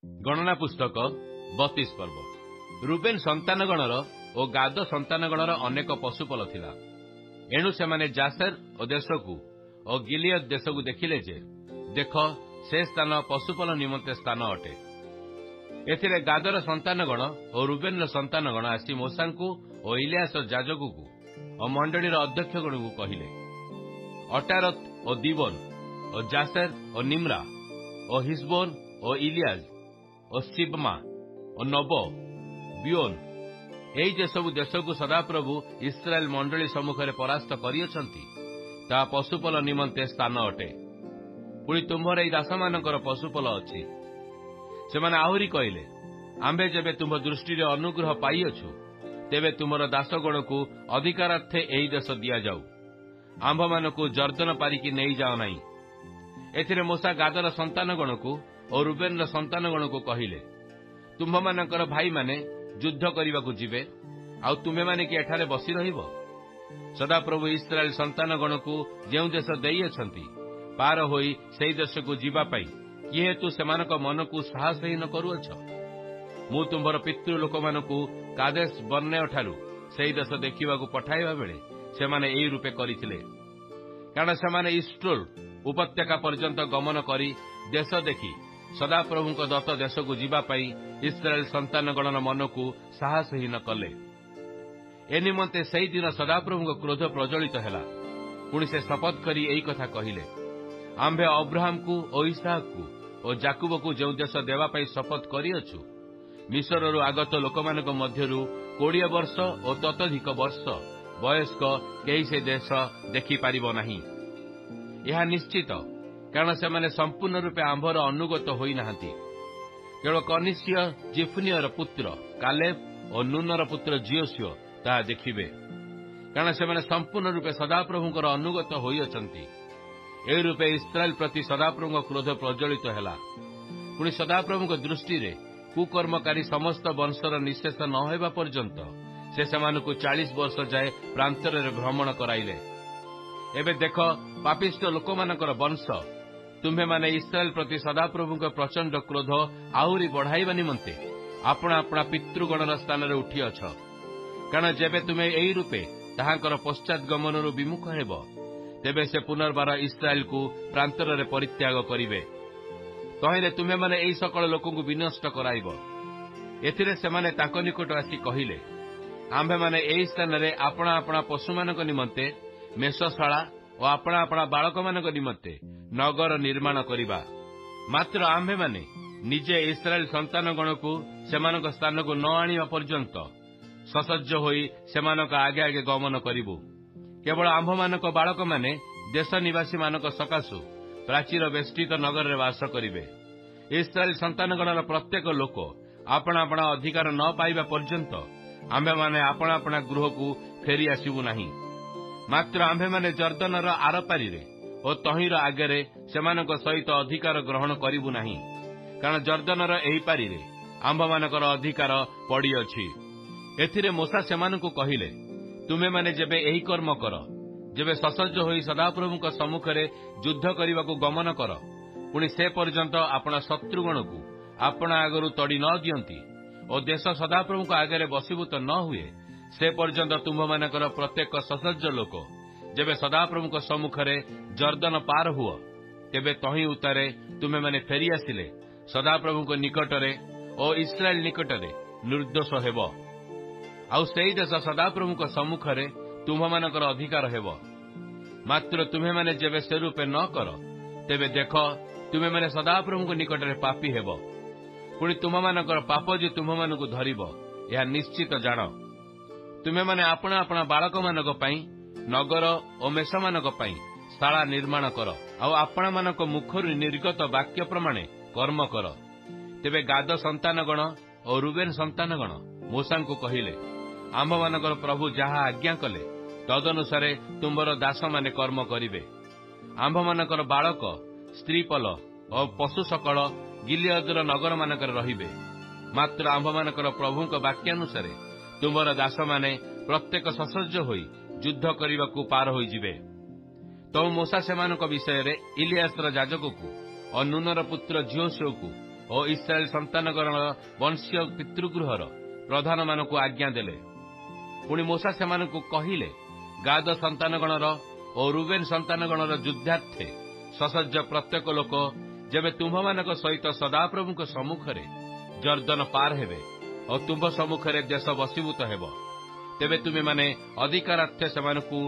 ଗଣନା ପୁସ୍ତକ 32 ପର୍ବ। ରୁବେନ ସନ୍ତାନଗଣର ଓ ଗାଦ ସନ୍ତାନଗଣର ଅନେକ ପଶୁପଲ ଥିଲା। ଏଣୁ ସେମାନେ ଜାସେର ଓ ଦେଶକୁ ଓ ଗିଲିୟଦ ଦେଶକୁ ଦେଖିଲେ ଯେ, ଦେଖ, ସେ ସ୍ଥାନ ପଶୁପଲ ନିମନ୍ତେ ସ୍ଥାନ ଅଟେ। ଏଥିରେ ଗାଦର ସନ୍ତାନଗଣ ଓ ରୁବେନର ସନ୍ତାନଗଣ ଆସି ମୋସାଙ୍କୁ ଓ ଇଲିଆସ ଯାଜକକୁ ଓ ମଣ୍ଡଳୀର ଅଧ୍ୟକ୍ଷଗଣଙ୍କୁ କହିଲେ, ଅଟାରତ ଓ ଦିବୋନ ଓ ଜାସେର ଓ ନିମ୍ରା ଓ ହିସବୋନ ଓ ଇଲିଆଜ ଓ ସିବମା ଓ ନବ ବିଓନ, ଏଇ ଯେ ସବୁ ଦେଶକୁ ସଦାପ୍ରଭୁ ଇସ୍ରାଏଲ ମଣ୍ଡଳୀ ସମ୍ମୁଖରେ ପରାସ୍ତ କରିଅଛନ୍ତି, ତାହା ପଶୁପଲ ନିମନ୍ତେ ସ୍ଥାନ ଅଟେ। ପୁଣି ତୁମ୍ଭର ଏଇ ଦାସମାନଙ୍କର ପଶୁପଲ ଅଛି। ସେମାନେ ଆହୁରି କହିଲେ, ଆମ୍ଭେ ଯେବେ ତୁମ୍ଭ ଦୃଷ୍ଟିରେ ଅନୁଗ୍ରହ ପାଇଅଛୁ, ତେବେ ତୁମର ଦାସଗଣକୁ ଅଧିକାରାର୍ଥେ ଏହି ଦେଶ ଦିଆଯାଉ। ଆମ୍ଭମାନଙ୍କୁ ଜର୍ଦ୍ଦନ ପାରିକି ନେଇଯାଅ ନାହିଁ। ଏଥିରେ ମୋଶା ଗାଦର ସନ୍ତାନଗଣକୁ ଓ ରୁବେନର ସନ୍ତାନଗଣକୁ କହିଲେ, ତୁମ୍ଭମାନଙ୍କର ଭାଇମାନେ ଯୁଦ୍ଧ କରିବାକୁ ଯିବେ, ଆଉ ତୁମେମାନେ କି ଏଠାରେ ବସି ରହିବ? ସଦାପ୍ରଭୁ ଇସ୍ରାଏଲ ସନ୍ତାନଗଣକୁ ଯେଉଁ ଦେଶ ଦେଇଅଛନ୍ତି, ପାର ହୋଇ ସେହି ଦେଶକୁ ଯିବା ପାଇଁ କି ହେତୁ ସେମାନଙ୍କ ମନକୁ ସାହସହୀନ କରୁଅଛ? ମୁଁ ତୁମ୍ଭର ପିତୃ ଲୋକମାନଙ୍କୁ କାଦେଶ ବର୍ଣ୍ଣେୟଠାରୁ ସେହି ଦେଶ ଦେଖିବାକୁ ପଠାଇବା ବେଳେ ସେମାନେ ଏହି ରୂପେ କରିଥିଲେ। କାରଣ ସେମାନେ ଇଷ୍ଟ୍ରୋଲ ଉପତ୍ୟକା ପର୍ଯ୍ୟନ୍ତ ଗମନ କରି ଦେଶ ଦେଖି ସଦାପ୍ରଭୁଙ୍କ ଦତ୍ତ ଦେଶକୁ ଯିବା ପାଇଁ ଇସ୍ରାଏଲ ସନ୍ତାନଗଣର ମନକୁ ସାହସହୀନ କଲେ। ଏ ନିମନ୍ତେ ସେହିଦିନ ସଦାପ୍ରଭୁଙ୍କ କ୍ରୋଧ ପ୍ରଜ୍ୱଳିତ ହେଲା। ପୁଣି ସେ ଶପଥ କରି ଏହି କଥା କହିଲେ, ଆମ୍ଭେ ଅବ୍ରାହମକୁ ଓ ଇସାହାକକୁ ଓ ଯାକୁବକୁ ଯେଉଁ ଦେଶ ଦେବା ପାଇଁ ଶପଥ କରିଅଛୁ, ମିଶରରୁ ଆଗତ ଲୋକମାନଙ୍କ ମଧ୍ୟରୁ 20 ବର୍ଷ ଓ ତତୋଧିକ ବର୍ଷ ବୟସ୍କ କେହି ସେ ଦେଶ ଦେଖିପାରିବ ନାହିଁ। ଏହା ନିଶ୍ଚିତ, କାରଣ ସେମାନେ ସମ୍ପୂର୍ଣ୍ଣ ରୂପେ ଆମ୍ଭର ଅନୁଗତ ହୋଇନାହାନ୍ତି। କେବଳ କନିଷ୍ୟ ଜିଫନିୟର ପୁତ୍ର କାଲେବ ଓ ନୁନର ପୁତ୍ର ଜିଓସିଓ ତାହା ଦେଖିବେ, କାରଣ ସେମାନେ ସମ୍ପୂର୍ଣ୍ଣ ରୂପେ ସଦାପ୍ରଭୁଙ୍କର ଅନୁଗତ ହୋଇଅଛନ୍ତି। ଏହି ରୂପେ ଇସ୍ରାଏଲ ପ୍ରତି ସଦାପ୍ରଭୁଙ୍କ କ୍ରୋଧ ପ୍ରଜ୍ୱଳିତ ହେଲା। ପୁଣି ସଦାପ୍ରଭୁଙ୍କ ଦୃଷ୍ଟିରେ କୁକର୍ମକାରୀ ସମସ୍ତ ବଂଶର ନିଃଶେଷ ନ ହେବା ପର୍ଯ୍ୟନ୍ତ ସେ ସେମାନଙ୍କୁ 40 ବର୍ଷ ଯାଏ ପ୍ରାନ୍ତରରେ ଭ୍ରମଣ କରାଇଲେ। ଏବେ ଦେଖ, ପାପିଷ୍ଟ ଲୋକମାନଙ୍କର ବଂଶ, ତୁମ୍ଭେମାନେ ଇସ୍ରାଏଲ ପ୍ରତି ସଦାପ୍ରଭୁଙ୍କ ପ୍ରଚଣ୍ଡ କ୍ରୋଧ ଆହୁରି ବଢ଼ାଇବା ନିମନ୍ତେ ଆପଣା ଆପଣା ପିତୃଗଣର ସ୍ଥାନରେ ଉଠିଅଛ। କାରଣ ଯେବେ ତୁମେ ଏହି ରୂପେ ତାହାଙ୍କର ପଶ୍ଚାତଗମନରୁ ବିମୁଖ ହେବ, ତେବେ ସେ ପୁନର୍ବାର ଇସ୍ରାଏଲକୁ ପ୍ରାନ୍ତରରେ ପରିତ୍ୟାଗ କରିବେ। ତହିଁରେ ତୁମେମାନେ ଏହି ସକଳ ଲୋକଙ୍କୁ ବିନଷ୍ଟ କରାଇବ। ଏଥିରେ ସେମାନେ ତାଙ୍କ ନିକଟ ଆସି କହିଲେ, ଆମ୍ଭେମାନେ ଏହି ସ୍ଥାନରେ ଆପଣା ଆପଣା ପଶୁମାନଙ୍କ ନିମନ୍ତେ ମେଷଶାଳା ଓ ଆପଣା ଆପଣା ବାଳକମାନଙ୍କ ନିମନ୍ତେ ନଗର ନିର୍ମାଣ କରିବା। ମାତ୍ର ଆମ୍ଭେମାନେ ନିଜେ ଇସ୍ରାଏଲ ସନ୍ତାନଗଣକୁ ସେମାନଙ୍କ ସ୍ଥାନକୁ ନ ଆଣିବା ପର୍ଯ୍ୟନ୍ତ ସସଜ୍ଜ ହୋଇ ସେମାନଙ୍କ ଆଗେ ଆଗେ ଗମନ କରିବୁ। କେବଳ ଆମ୍ଭମାନଙ୍କ ବାଳକମାନେ ଦେଶ ନିବାସୀମାନଙ୍କ ସକାଶୁ ପ୍ରାଚୀର ବେଷ୍ଟିତ ନଗରରେ ବାସ କରିବେ। ଇସ୍ରାଏଲ ସନ୍ତାନଗଣର ପ୍ରତ୍ୟେକ ଲୋକ ଆପଣା ଆପଣା ଅଧିକାର ନ ପାଇବା ପର୍ଯ୍ୟନ୍ତ ଆମ୍ଭେମାନେ ଆପଣା ଆପଣା ଗୃହକୁ ଫେରି ଆସିବୁ ନାହିଁ। ମାତ୍ର ଆମ୍ଭେମାନେ ଜର୍ଦ୍ଦନର ଆରପାରିରେ ଓ ତହିଁର ଆଗରେ ସେମାନଙ୍କ ସହିତ ଅଧିକାର ଗ୍ରହଣ କରିବୁ ନାହିଁ, କାରଣ ଜର୍ଦ୍ଦନର ଏହି ପାରିରେ ଆମ୍ଭମାନଙ୍କର ଅଧିକାର ପଡ଼ିଅଛି। ଏଥିରେ ମୋଶା ସେମାନଙ୍କୁ କହିଲେ, ତୁମେମାନେ ଯେବେ ଏହି କର୍ମ କର, ଯେବେ ସସଜ୍ଜ ହୋଇ ସଦାପ୍ରଭୁଙ୍କ ସମ୍ମୁଖରେ ଯୁଦ୍ଧ କରିବାକୁ ଗମନ କର, ପୁଣି ସେ ପର୍ଯ୍ୟନ୍ତ ଆପଣା ଶତ୍ରୁଗଣକୁ ଆପଣା ଆଗରୁ ତଡ଼ି ନ ଦିଅନ୍ତି ଓ ଦେଶ ସଦାପ୍ରଭୁଙ୍କ ଆଗରେ ବଶୀଭୂତ ନ ହୁଏ, ସେ ପର୍ଯ୍ୟନ୍ତ ତୁମ୍ଭମାନଙ୍କର ପ୍ରତ୍ୟେକ ସସଜ୍ଜ ଲୋକ ଯେବେ ସଦାପ୍ରଭୁଙ୍କ ସମ୍ମୁଖରେ ଜର୍ଦ୍ଦନ ପାର ହୁଅ, ତେବେ ତହିଁ ଉତ୍ତାରେ ତୁମେମାନେ ଫେରିଆସିଲେ ସଦାପ୍ରଭୁଙ୍କ ନିକଟରେ ଓ ଇସ୍ରାଏଲ ନିକଟରେ ନିର୍ଦ୍ଦୋଷ ହେବ। ଆଉ ସେହି ଦେଶ ସଦାପ୍ରଭୁଙ୍କ ସମ୍ମୁଖରେ ତୁମ୍ଭମାନଙ୍କର ଅଧିକାର ହେବ। ମାତ୍ର ତୁମେମାନେ ଯେବେ ସେ ରୂପେ ନ କର, ତେବେ ଦେଖ, ତୁମେମାନେ ସଦାପ୍ରଭୁଙ୍କ ନିକଟରେ ପାପୀ ହେବ। ପୁଣି ତୁମମାନଙ୍କର ପାପ ଯେ ତୁମ୍ଭମାନଙ୍କୁ ଧରିବ, ଏହା ନିଶ୍ଚିତ ଜାଣ। ତୁମେମାନେ ଆପଣା ଆପଣା ବାଳକମାନଙ୍କ ପାଇଁ ନଗର ଓ ମେଷମାନଙ୍କ ପାଇଁ ଶାଳା ନିର୍ମାଣ କର, ଆଉ ଆପଣାମାନଙ୍କ ମୁଖରୁ ନିର୍ଗତ ବାକ୍ୟ ପ୍ରମାଣେ କର୍ମ କର। ତେବେ ଗାଦ ସନ୍ତାନଗଣ ଓ ରୁବେନ ସନ୍ତାନଗଣ ମୋଶାଙ୍କୁ କହିଲେ, ଆମ୍ଭମାନଙ୍କର ପ୍ରଭୁ ଯାହା ଆଜ୍ଞା କଲେ ତଦନୁସାରେ ତୁମ୍ଭର ଦାସମାନେ କର୍ମ କରିବେ। ଆମ୍ଭମାନଙ୍କର ବାଳକ, ସ୍ତ୍ରୀପଲ ଓ ପଶୁ ସକଳ ଗିଲିୟଦର ନଗରମାନଙ୍କରେ ରହିବେ। ମାତ୍ର ଆମ୍ଭମାନଙ୍କର ପ୍ରଭୁଙ୍କ ବାକ୍ୟାନୁସାରେ ତୁମ୍ଭର ଦାସମାନେ ପ୍ରତ୍ୟେକ ସସଜ୍ଜ ହୋଇ ଯୁଦ୍ଧ କରିବାକୁ ପାର ହୋଇଯିବେ। ତୁ ମୋଶା ସେମାନଙ୍କ ବିଷୟରେ ଇଲିଆସର ଯାଜକକୁ ଓ ନୁନର ପୁତ୍ର ଝିଓସିଓକୁ ଓ ଇସ୍ରାଏଲ ସନ୍ତାନଗଣର ବଂଶୀୟ ପିତୃଗୃହର ପ୍ରଧାନମାନଙ୍କୁ ଆଜ୍ଞା ଦେଲେ। ପୁଣି ମୂଷା ସେମାନଙ୍କୁ କହିଲେ, ଗାଦ ସନ୍ତାନଗଣର ଓ ରୁବେନ ସନ୍ତାନଗଣର ଯୁଦ୍ଧାର୍ଥେ ସସଜ୍ଜ ପ୍ରତ୍ୟେକ ଲୋକ ଯେବେ ତୁମ୍ଭମାନଙ୍କ ସହିତ ସଦାପ୍ରଭୁଙ୍କ ସମ୍ମୁଖରେ ଜର୍ଦ୍ଦନ ପାର ହେବେ ଓ ତୁମ୍ଭ ସମ୍ମୁଖରେ ଦେଶ ବଶୀଭୂତ ହେବ, ତେବେ ତୁମେମାନେ ଅଧିକାରାର୍ଥେ ସେମାନଙ୍କୁ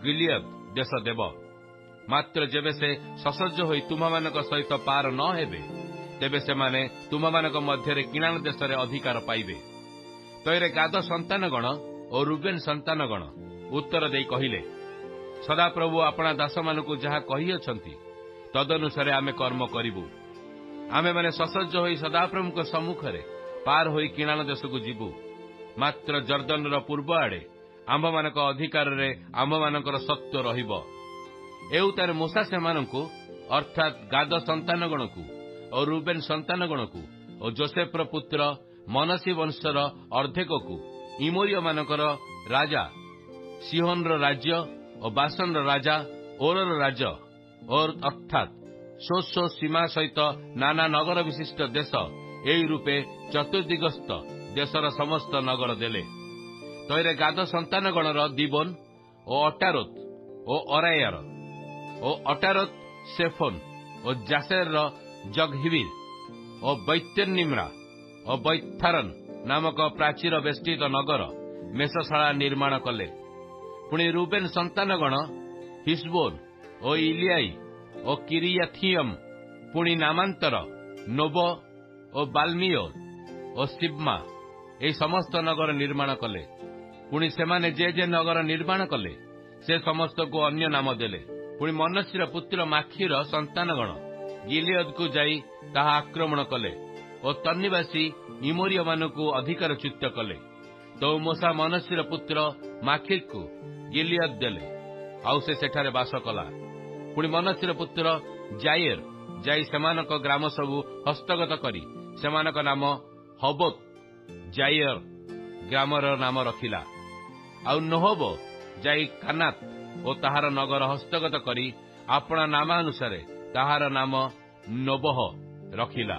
ଗିଲିୟଦ ଦେଶ ଦେବ। ମାତ୍ର ଯେବେ ସେ ସସଜ୍ଜ ହୋଇ ତୁମ୍ଭମାନଙ୍କ ସହିତ ପାର ନ ହେବେ, ତେବେ ସେମାନେ ତୁମ୍ଭମାନଙ୍କ ମଧ୍ୟରେ କିଣାଣ ଦେଶରେ ଅଧିକାର ପାଇବେ। ତଇରେ ଗାଦ ସନ୍ତାନଗଣ ଓ ରୁବେନ ସନ୍ତାନଗଣ ଉତ୍ତର ଦେଇ କହିଲେ, ସଦାପ୍ରଭୁ ଆପଣା ଦାସମାନଙ୍କୁ ଯାହା କହିଅଛନ୍ତି ତଦନୁସାରେ ଆମେ କର୍ମ କରିବୁ। ଆମେମାନେ ସସଜ୍ଜ ହୋଇ ସଦାପ୍ରଭୁଙ୍କ ସମ୍ମୁଖରେ ପାର ହୋଇ କିଣାଣ ଦେଶକୁ ଯିବୁ। ମାତ୍ର ଜର୍ଦ୍ଦନର ପୂର୍ବ ଆଡ଼େ ଆମ୍ଭମାନଙ୍କ ଅଧିକାରରେ ଆମ୍ଭମାନଙ୍କର ସତ୍ତ୍ୱ ରହିବ। ଏଉତାରେ ମୂଷା ସେମାନଙ୍କୁ ଅର୍ଥାତ୍ ଗାଦ ସନ୍ତାନଗଣକୁ ଓ ରୁବେନ ସନ୍ତାନଗଣକୁ ଓ ଯୋସେଫର ପୁତ୍ର ମନସୀ ବଂଶର ଅର୍ଦ୍ଧେକକୁ ଇମୋରୀୟମାନଙ୍କର ରାଜା ସିହୋନର ରାଜ୍ୟ ଓ ବାସନର ରାଜା ଓରର ରାଜ୍ୟ ଅର୍ଥାତ୍ ଶୋଷ ସୀମା ସହିତ ନାନା ନଗର ବିଶିଷ୍ଟ ଦେଶ ଏହି ରୂପେ ଚତୁର୍ଦିଗସ୍ଥ ଦେଶର ସମସ୍ତ ନଗର ଦେଲେ। ତଇରେ ଗାଦ ସନ୍ତାନଗଣର ଦିବୋନ ଓ ଅଟାରୋତ ଓ ଅରାୟାର ଓ ଅଟାରୋତ ସେଫୋନ ଓ ଜାସେରର ଜଗହିବିର ଓ ବୈତନିମ୍ରା ଓ ବୈଥାରନ ନାମକ ପ୍ରାଚୀର ବେଷ୍ଟିତ ନଗର ମେଷଶାଳା ନିର୍ମାଣ କଲେ। ପୁଣି ରୁବେନ ସନ୍ତାନଗଣ ହିସବୋନ ଓ ଇଲିଆଇ ଓ କିରିୟାଥିୟମ, ପୁଣି ନାମାନ୍ତର ନୋବ ଓ ବାଲମିଓର ଓ ସିବ୍ମା ଏହି ସମସ୍ତ ନଗର ନିର୍ମାଣ କଲେ। ପୁଣି ସେମାନେ ଯେ ନଗର ନିର୍ମାଣ କଲେ ସେ ସମସ୍ତଙ୍କୁ ଅନ୍ୟ ନାମ ଦେଲେ। ପୁଣି ମନସୀର ପୁତ୍ର ମାଖିର ସନ୍ତାନଗଣ ଗିଲିୟଦକୁ ଯାଇ ତାହା ଆକ୍ରମଣ କଲେ ଓ ତନ୍ନିବାସୀ ଇମୋରୀୟମାନଙ୍କୁ ଅଧିକାରଚ୍ୟୁତ କଲେ। ତ ମୂଷା ମନସୀର ପୁତ୍ର ମାଖିରକୁ ଗିଲିୟଦ ଦେଲେ, ଆଉ ସେ ସେଠାରେ ବାସ କଲା। ପୁଣି ମନସୀର ପୁତ୍ର ଜାଇର ଯାଇ ସେମାନଙ୍କ ଗ୍ରାମ ସବୁ ହସ୍ତଗତ କରି ସେମାନଙ୍କ ନାମ ହବୋତ ଜାଇର ଗ୍ରାମର ନାମ ରଖିଲା। ଆଉ ନୋହବ ଯାଇ କାନାତ ଓ ତାହାର ନଗର ହସ୍ତଗତ କରି ଆପଣା ନାମାନୁସାରେ ତାହାର ନାମ ନୋବହ ରଖିଲା।